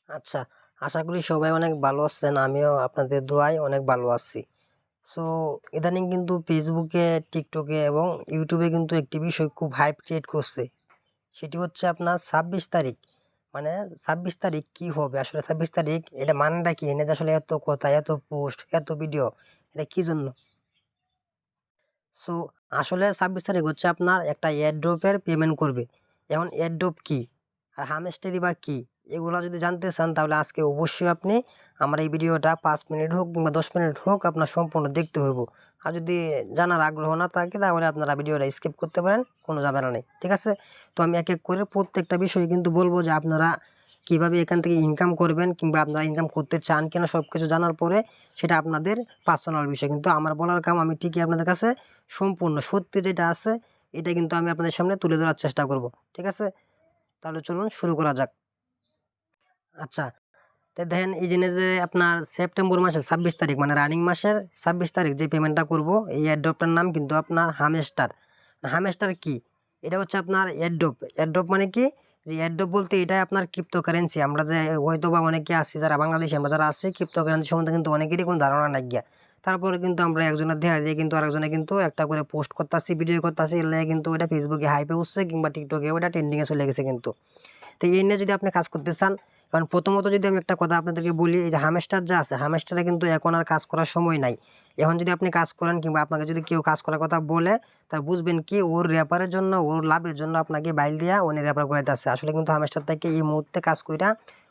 আচ্ছা, আশা করি সবাই অনেক ভালো আছেন। আমিও আপনাদের দোয়ায় অনেক ভালো আছি। সো ইদানিং কিন্তু ফেসবুকে, টিকটকে এবং ইউটিউবে কিন্তু একটি বিষয় খুব হাইপ ক্রিয়েট করছে। সেটি হচ্ছে আপনার ২৬ তারিখ। মানে ২৬ তারিখ কি হবে? আসলে ২৬ তারিখ এটা মানেটা কি? এনে যে আসলে এত কথা, এত পোস্ট, এত ভিডিও এটা কি জন্য? সো আসলে ২৬ তারিখ হচ্ছে আপনার একটা এয়ারড্রপের পেমেন্ট করবে। এখন এয়ারড্রপ কি? আর হামেস্টারি বা কি? এগুলা যদি জানতে চান তাহলে আজকে অবশ্যই আপনি আমার এই ভিডিওটা ৫ মিনিট হোক কিংবা ১০ মিনিট হোক আপনার সম্পূর্ণ দেখতে হইব। আর যদি জানার আগ্রহ না থাকে তাহলে আপনারা ভিডিওটা স্কিপ করতে পারেন, কোনো ঝামেলা নেই। ঠিক আছে? তো আমি এক, এক করে প্রত্যেকটা বিষয় কিন্তু বলব যে আপনারা কিভাবে এখান থেকে ইনকাম করবেন কিংবা আপনারা ইনকাম করতে চান কিনা সবকিছু জানার পরে সেটা আপনাদের পার্সোনাল বিষয়। কিন্তু আমার বলার কাম আমি ঠিকই আপনাদের কাছে সম্পূর্ণ সত্যি যেটা আছে এটা কিন্তু আমি আপনাদের সামনে তুলে ধরার চেষ্টা করব। ঠিক আছে? তাহলে চলুন শুরু করা যাক। আচ্ছা, তো দেখেন এই যে আপনার সেপ্টেম্বর মাসের ২৬ তারিখ মানে রানিং মাসের ২৬ তারিখ যে পেমেন্টটা করব এই এয়ারড্রপটার নাম কিন্তু আপনার হামেস্টার। হামেস্টার কি? এটা হচ্ছে আপনার এয়ারড্রপ। এয়ারড্রপ মানে কি? যে এয়ারড্রপ বলতে এটাই আপনার ক্রিপ্টোকারেন্সি। আমরা যে হয়তোবা অনেকে আছি যারা বাংলাদেশী আমরা যারা আছি ক্রিপ্টোকারেন্সি সম্বন্ধে কিন্তু অনেকেরই কোনো ধারণা নাই গিয়া। তারপরে কিন্তু আমরা একজনের দেখা দিয়ে কিন্তু আরেকজনে কিন্তু একটা করে পোস্ট করতাছি, ভিডিও করতাছি এর লাগে কিন্তু ওটা ফেসবুকে হাইপে উঠছে কিংবা টিকটকে ওটা ট্রেন্ডিং এ চলে গেছে কিন্তু। তো এই নিয়ে যদি আপনি কাজ করতে চান, কারণ প্রথমত যদি আমি একটা কথা আপনাদেরকে বলি, এই যে হামেস্টার যা আছে, হামেস্টারে কিন্তু এখন আর কাজ করার সময় নাই। এখন যদি আপনি কাজ করেন কিংবা আপনাকে যদি কেউ কাজ করার কথা বলে, তাহলে বুঝবেন কি ওর রেফারের জন্য, ওর লাভের জন্য আপনাকে বাইল দিয়া উনি রেফার করাইতেছে। আসলে কিন্তু হামেস্টার থেকে এই মুহূর্তে কাজ কইরা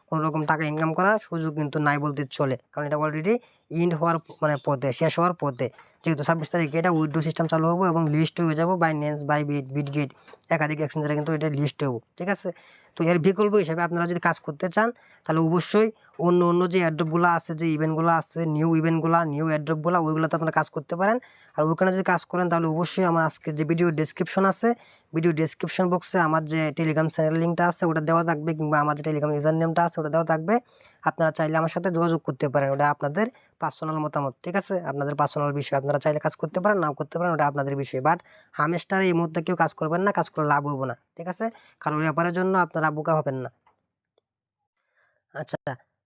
কোনো রকম টাকা ইনকাম করার সুযোগ কিন্তু নাই বলতে চলে। কারণ এটা অলরেডি এন্ড হওয়ার মানে পথে, শেষ হওয়ার পথে। যেহেতু ২৬ তারিখে এটা উইথড্র সিস্টেম চালু হবে এবং লিস্ট হয়ে যাব বাইন্যান্স, বাইবিট, বিটগেট একাধিক এক্সচেঞ্জারে কিন্তু এটা লিস্ট হবো। ঠিক আছে? তো এর বিকল্প হিসেবে আপনারা যদি কাজ করতে চান তাহলে অবশ্যই অন্য যে এয়ারড্রপগুলো আছে, যে ইভেন্টগুলো আছে, নিউ ইভেন্টগুলা, নিউ এয়ারড্রপগুলা ওইগুলোতে আপনারা কাজ করতে পারেন। আর ওখানে যদি কাজ করেন তাহলে অবশ্যই আমার আজকে যে ভিডিও ডেসক্রিপশন আছে, ভিডিও ডেসক্রিপশন বক্সে আমার যে টেলিগ্রাম চ্যানেল লিঙ্কটা আছে ওটা দেওয়া থাকবে কিংবা আমার যে টেলিগ্রাম ইউজার নেমটা আছে ওটা দেওয়া থাকবে। আপনারা চাইলে আমার সাথে যোগাযোগ করতে পারেন। ওটা আপনাদের পার্সোনাল মতামত। ঠিক আছে? আপনাদের পার্সোনাল বিষয়। আপনারা চাইলে কাজ করতে পারেন, নাও করতে পারেন, ওটা আপনাদের বিষয়। বাট হামেস্টার এই মুহূর্তে কেউ কাজ করবেন না, কাজ করে লাভ হবো না। ঠিক আছে? কারণ ব্যাপারের জন্য আপনারা বোকা হবেন না। আচ্ছা,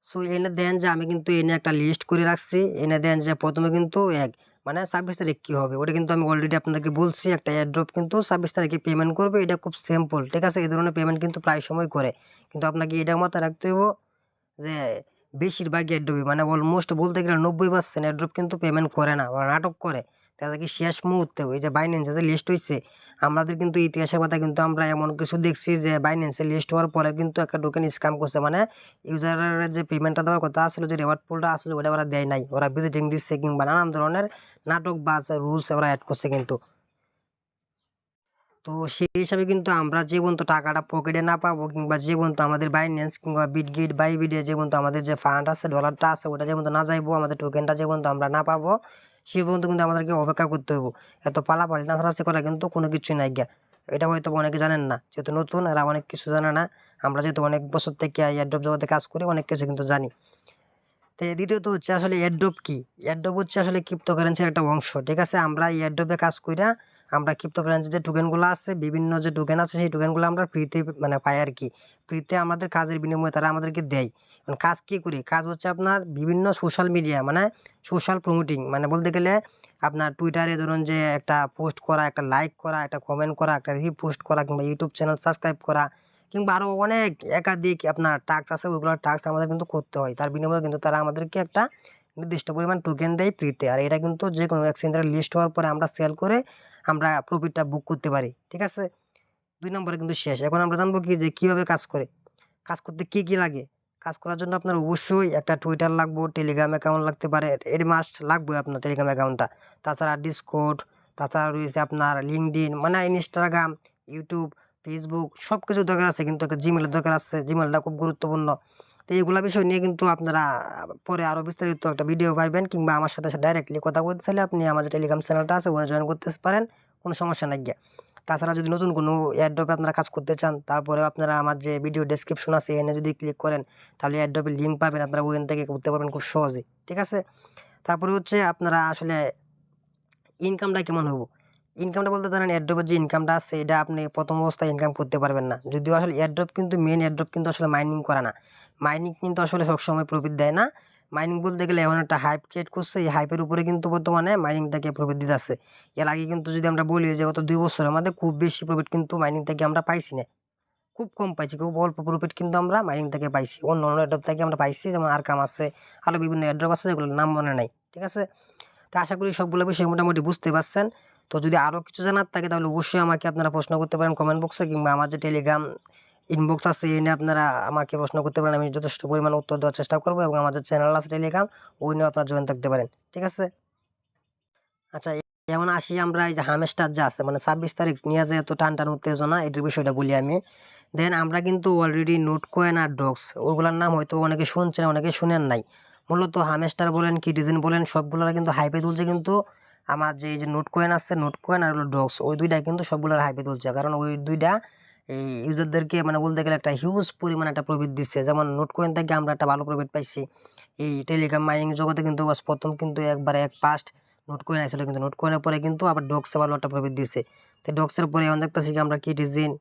সো এনে দেন যে আমি কিন্তু এনে একটা লিস্ট করে রাখছি। এনে দেন যে ১ম এ কিন্তু মানে ২৬ তারিখ কি হবে? ওটা কিন্তু আমি অলরেডি আপনাদেরকে বলছি একটা এয়ারড্রপ কিন্তু ২৬ তারিখে পেমেন্ট করবে। এটা খুব সিম্পল। ঠিক আছে? এই ধরনের পেমেন্ট কিন্তু প্রায় সময় করে। কিন্তু আপনাকে এটা মাথায় রাখতে হইব যে বেশিরভাগ এয়ারড্রপই মানে অলমোস্ট বলতে গেলে ৯০% এয়ারড্রপ কিন্তু পেমেন্ট করে না। ওরা নাটক করে। তাদেরকে শেষ মুহূর্তে ওই যে বাইন্যান্স যে লিস্ট হইছে, আমাদের কিন্তু ইতিহাসের পাতায় কিন্তু আমরা এমন কিছু দেখছি যে বাইন্যান্সে লিস্ট হওয়ার পরে কিন্তু একটা টোকেন স্ক্যাম করছে। মানে ইউজারের যে পেমেন্টটা দেওয়ার কথা ছিল, যে রিওয়ার্ড পুলটা আসলে ওটা ওরা দেয় নাই। ওরা ভিজিটিং দিচ্ছে কিংবা নানান ধরনের নাটক বাজ রুলস ওরা এড করছে কিন্তু। তো সেই হিসাবে কিন্তু আমরা যে পর্যন্ত টাকাটা পকেটে না পাবো কিংবা যে পর্যন্ত আমাদের বাইন্যান্স কিংবা বিটগেট, বাইবিটে যে পর্যন্ত আমাদের যে ফান্ড আছে, ডলারটা আছে ওটা যে পর্যন্ত না যাইবো, আমাদের টোকেনটা যে পর্যন্ত আমরা না পাবো, সে পর্যন্ত কিন্তু আমাদেরকে অপেক্ষা করতে হইব। এত পালাপালি নাচানাচি করা কিন্তু কোনো কিছুই নাই গিয়া। এটা হয়তো অনেকে জানেন না। যেহেতু নতুন এরা অনেক কিছু জানে না। আমরা যেহেতু অনেক বছর থেকে এয়ারড্রপ জগতে কাজ করি অনেক কিছু কিন্তু জানি। তো দ্বিতীয়ত হচ্ছে আসলে এয়ারড্রপ কি? এয়ারড্রপ হচ্ছে আসলে ক্রিপ্টোকারেন্সির একটা অংশ। ঠিক আছে? আমরা এয়ারড্রপে কাজ কইরা আমরা ক্রিপ্টোকারেন্সির যে টোকেনগুলো আছে, বিভিন্ন যে টোকেন আছে সেই টোকেনগুলো আমরা ফ্রিতে মানে পাই আরকি। ফ্রিতে আমাদের কাজের বিনিময়ে তারা আমাদেরকে দেয়। এখন কাজ কি করি? কাজ হচ্ছে আপনার বিভিন্ন সোশ্যাল মিডিয়া মানে সোশ্যাল প্রমোটিং মানে বলতে গেলে আপনার টুইটারে ধরুন যে একটা পোস্ট করা, একটা লাইক করা, একটা কমেন্ট করা, একটা রিপোস্ট করা কিংবা ইউটিউব চ্যানেল সাবস্ক্রাইব করা কিংবা আরো অনেক একাধিক আপনার টাস্ক আছে, ওইগুলো টাস্ক আমাদের কিন্তু করতে হয়। তার বিনিময়ে কিন্তু তারা আমাদেরকে একটা নির্দিষ্ট পরিমাণ টোকেন দেয় ফ্রিতে। আর এটা কিন্তু যেকোনো এক্সচেঞ্জারে লিস্ট হওয়ার পরে আমরা সেল করে আমরা প্রফিটটা বুক করতে পারি। ঠিক আছে? ২ নম্বরে কিন্তু শেষ। এখন আমরা জানবো কি যে কিভাবে কাজ করে? কাজ করতে কি লাগে? কাজ করার জন্য আপনার অবশ্যই একটা টুইটার লাগবো, টেলিগ্রাম অ্যাকাউন্ট লাগতে পারে। এর মাস্ট লাগবে আপনার টেলিগ্রাম অ্যাকাউন্টটা। তাছাড়া ডিসকর্ড, তাছাড়া রয়েছে আপনার লিঙ্কডইন মানে ইনস্টাগ্রাম, ইউটিউব, ফেসবুক সবকিছু দরকার আছে, কিন্তু একটা জিমেইলের দরকার আছে। জিমেইলটা খুব গুরুত্বপূর্ণ। তো এগুলা বিষয় নিয়ে কিন্তু আপনারা পরে আরো বিস্তারিত একটা ভিডিও পাইবেন কিংবা আমার সাথে ডাইরেক্টলি কথা বলতে চাইলে আপনি আমার যে টেলিগ্রাম চ্যানেলটা আছে ওখানে জয়েন করতে পারেন। কোনো সমস্যা নাই গিয়া। তাছাড়া যদি নতুন কোনো এয়ারড্রপে আপনারা কাজ করতে চান, তারপরেও আপনারা আমার যে ভিডিও ডেসক্রিপশন আছে এখানে যদি ক্লিক করেন তাহলে এয়ারড্রপের লিঙ্ক পাবেন। আপনারা ওখান থেকে করতে পারবেন খুব সহজেই। ঠিক আছে? তারপরে হচ্ছে আপনারা আসলে ইনকামটা কেমন হবো? ইনকামটা বলতে জানেন এয়ারড্রপের যে ইনকামটা আছে এটা আপনি প্রথম অবস্থায় ইনকাম করতে পারবেন না। যদিও আসলে এয়ারড্রপ কিন্তু মেন এয়ারড্রপ কিন্তু আসলে মাইনিং করা না। মাইনিং কিন্তু আসলে সবসময় প্রফিট দেয় না। মাইনিং বলতে গেলে এমন একটা হাইপ ক্রিয়েট করছে, এই হাইপের উপরে কিন্তু বর্তমানে মাইনিং থেকে প্রফিট দিতেছে। এর আগে কিন্তু যদি আমরা বলি যে গত 2 বছরের মধ্যে খুব বেশি প্রফিট কিন্তু মাইনিং থেকে আমরা পাইছি না। খুব কম পাইছি, খুব অল্প প্রফিট কিন্তু আমরা মাইনিং থেকে পাইছি। অন্য এয়ারড্রপ থেকে আমরা পাইছি, যেমন আরকাম আছে, আরও বিভিন্ন এয়ারড্রপ আছে যেগুলোর নাম মনে নাই। ঠিক আছে? তো আশা করি সবগুলো বিষয় মোটামুটি বুঝতে পারছেন। তো যদি আরও কিছু জানার থাকে তাহলে অবশ্যই আমাকে আপনারা প্রশ্ন করতে পারেন কমেন্ট বক্সে, কিংবা আমার যে টেলিগ্রাম ইনবক্স আছে এনে আপনারা আমাকে প্রশ্ন করতে পারেন। আমি যথেষ্ট পরিমাণ উত্তর দেওয়ার চেষ্টা করবো, এবং আমার যে চ্যানেল আছে টেলিগ্রাম ওই নিয়েও আপনারা জয়েন থাকতে পারেন। ঠিক আছে? আচ্ছা, যেমন আসি আমরা এই যে হামেস্টার যা আছে, মানে 26 তারিখ নিয়ে যে এত টান টান উত্তেজনা, এটার বিষয়টা বলি আমি। দেন আমরা কিন্তু অলরেডি নোট কয়েন আর ডক্স ওগুলোর নাম হয়তো অনেকে শুনছেন, অনেকে শুনেন নাই। মূলত হামেস্টার বলেন, কিটিজেন বলেন, সবগুলোর কিন্তু হাইপে তুলছে। কিন্তু আমার যে এই যে নোট কয়েন আছে, নোট কয়েন আর হলো ডক্স, ওই দুইটা কিন্তু সবগুলোর হাইপে তুলছে। কারণ ওই দুইটা এই ইউজারদেরকে মানে বলতে গেলে একটা হিউজ পরিমাণ একটা প্রফিট দিচ্ছে। যেমন নোট কয়েন থেকে আমরা একটা ভালো প্রফিট পাইছি। এই টেলিগ্রাম মাইনিং জগতে কিন্তু প্রথম কিন্তু একবারে এক ফার্স্ট নোট কয়েন আসছিল, কিন্তু নোট কয়েনের পরে কিন্তু আবার ডক্সে ভালো একটা প্রফিট দিছে। তো ডক্সের পরে এখন দেখতেছি কি আমরা কিটিজেন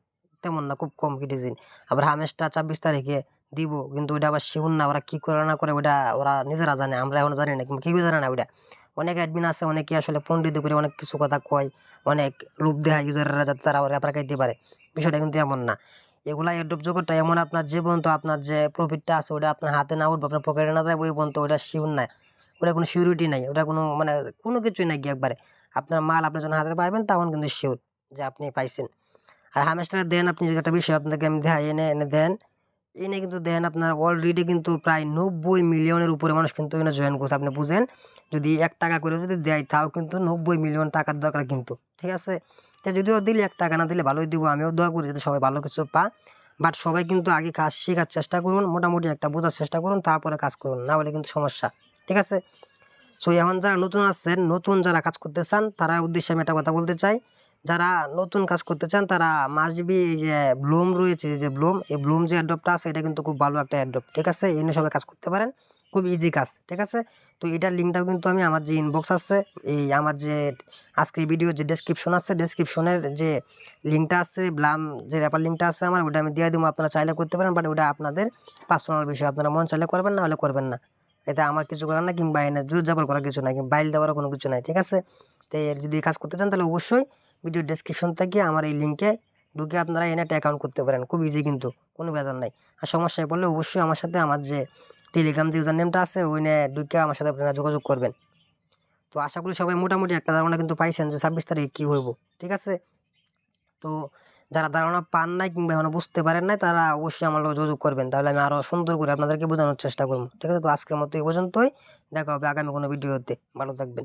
তেমন না, খুব কম কিটিজেন। আবার হামেশটা 26 তারিখে দিব, কিন্তু ওইটা আবার শিউর না, ওরা কি করে না করে ওইটা ওরা নিজেরা জানে, আমরা এখন জানি না, কিন্তু কেউই জানে না ওইটা। অনেক অ্যাডমিন আছে, অনেকে আসলে পণ্ডিত করে অনেক কিছু কথা কয়, অনেক লোভ দেয় ইউজাররা যাতে তারা রেপার খাইতে পারে। বিষয়টা কিন্তু এমন না। এগুলা এয়ারড্রপ জগৎটা এমন, আপনার যে পর্যন্ত আপনার যে প্রফিটটা আছে ওটা আপনার হাতে না উঠবে, আপনার পকেটে না যায়, ওই পর্যন্ত ওটা শিউর না। ওটা কোনো সিউরিটি নাই, ওটা কোনো মানে কোনো কিছুই নাই কি একবারে। আপনার মাল আপনি যখন হাতে পাইবেন তখন কিন্তু শিওর যে আপনি পাইছেন। আর হামেস্টার দেন আপনি যে একটা বিষয় আপনাকে আমি দেখাই, এনে এনে দেন, এনে কিন্তু দেন আপনার অলরেডি কিন্তু প্রায় 90 মিলিয়নের উপরে মানুষ কিন্তু এখানে জয়েন করছে। আপনি বুঝেন, যদি 1 টাকা করে যদি দেয় তাও কিন্তু 90 মিলিয়ন টাকার দরকার কিন্তু। ঠিক আছে? তো যদিও দিলে 1 টাকা না দিলে ভালোই দিব, আমিও দোয়া করি যাতে সবাই ভালো কিছু পা। বাট সবাই কিন্তু আগে কাজ শেখার চেষ্টা করুন, মোটামুটি একটা বোঝার চেষ্টা করুন, তারপরে কাজ করুন, না হলে কিন্তু সমস্যা। ঠিক আছে? সো এখন যারা নতুন আছেন, নতুন যারা কাজ করতে চান, তারা উদ্দেশ্যে আমি একটা কথা বলতে চাই। যারা নতুন কাজ করতে চান তারা মাস্ট বি এই যে ব্লুম রয়েছে, এই যে ব্লুম, এই ব্লুম যে অ্যাড্রপটা আছে এটা কিন্তু খুব ভালো একটা অ্যাড্রপ। ঠিক আছে? এনে সবাই কাজ করতে পারেন, খুব ইজি কাজ। ঠিক আছে? তো এটার লিঙ্কটাও কিন্তু আমি আমার যে ইনবক্স আছে, এই আমার যে আজকের ভিডিও যে ডেসক্রিপশন আছে, ডেসক্রিপশনের যে লিঙ্কটা আছে, ব্লাম যে র্যাপার লিঙ্কটা আছে আমার, ওটা আমি দিয়ে দেবো। আপনারা চাইলে করতে পারেন, বাট ওটা আপনাদের পার্সোনাল বিষয়, আপনারা মন চাইলে করবেন, না হলে করবেন না। এটা আমার কিছু করার না, কিংবা এনে জোর জাবর করার কিছু নাই, কিংবা বাইল দেওয়ারও কোনো কিছু নাই। ঠিক আছে? তো এর যদি কাজ করতে চান তাহলে অবশ্যই ভিডিও ডেসক্রিপশন থেকে আমার এই লিঙ্কে ঢুকে আপনারা এনে একটা অ্যাকাউন্ট করতে পারেন, খুব ইজি কিন্তু, কোনো ভেজাল নাই। আর সমস্যায় পড়লে অবশ্যই আমার সাথে আমার যে টেলিগ্রাম যে ইউজার নেমটা আছে ওই নিয়ে ঢুকে আমার সাথে আপনারা যোগাযোগ করবেন। তো আশা করি সবাই মোটামুটি একটা ধারণা কিন্তু পাইছেন যে 26 তারিখে কী হইব। ঠিক আছে? তো যারা ধারণা পান নাই কিংবা এখনো বুঝতে পারেন নাই তারা অবশ্যই আমার লগে যোগাযোগ করবেন, তাহলে আমি আরও সুন্দর করে আপনাদেরকে বোঝানোর চেষ্টা করবো। ঠিক আছে? তো আজকের মতো এই পর্যন্তই, দেখা হবে আগামী কোনো ভিডিওতে। ভালো থাকবেন।